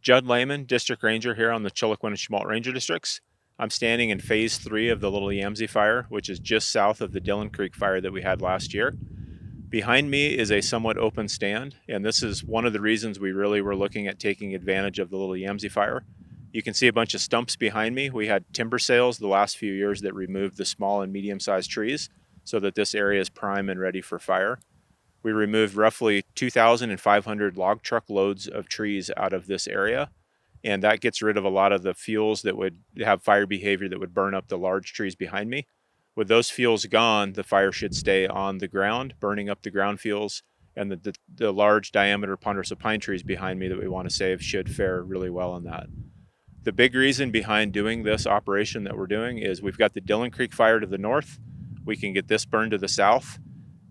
Judd Lehman, District Ranger here on the Chiloquin Ranger Districts. I'm standing in Phase 3 of the Little Yamsay Fire, which is just south of the Dillon Creek Fire that we had last year. Behind me is a somewhat open stand, and this is one of the reasons we really were looking at taking advantage of the Little Yamsay Fire. You can see a bunch of stumps behind me. We had timber sales the last few years that removed the small and medium-sized trees so that this area is prime and ready for fire. We removed roughly 2,500 log truck loads of trees out of this area, and that gets rid of a lot of the fuels that would have fire behavior that would burn up the large trees behind me. With those fuels gone, the fire should stay on the ground, burning up the ground fuels, and the large diameter ponderosa pine trees behind me that we want to save should fare really well on that. The big reason behind doing this operation that we're doing is we've got the Dillon Creek Fire to the north. We can get this burned to the south.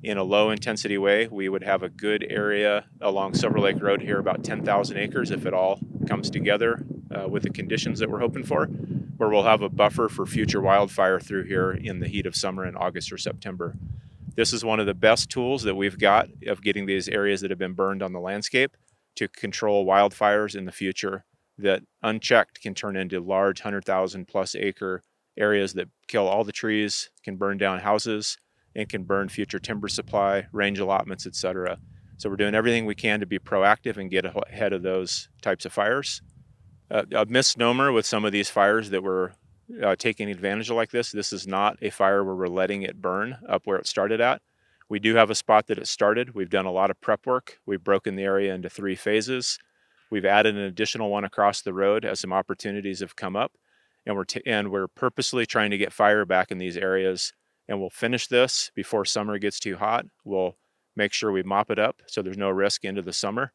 In a low intensity way, we would have a good area along Silver Lake Road here, about 10,000 acres if it all comes together with the conditions that we're hoping for, where we'll have a buffer for future wildfire through here in the heat of summer in August or September. This is one of the best tools that we've got of getting these areas that have been burned on the landscape to control wildfires in the future that unchecked can turn into large 100,000 plus acre areas that kill all the trees, can burn down houses, and can burn future timber supply, range allotments, etc. So we're doing everything we can to be proactive and get ahead of those types of fires. A misnomer with some of these fires that we're taking advantage of like this is not a fire where we're letting it burn up where it started at. We do have a spot that it started. We've done a lot of prep work. We've broken the area into 3 phases. We've added an additional one across the road as some opportunities have come up. And we're purposely trying to get fire back in these areas. And we'll finish this before summer gets too hot. We'll make sure we mop it up so there's no risk into the summer.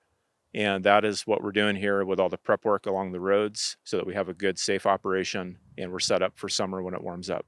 And that is what we're doing here with all the prep work along the roads so that we have a good, safe operation and we're set up for summer when it warms up.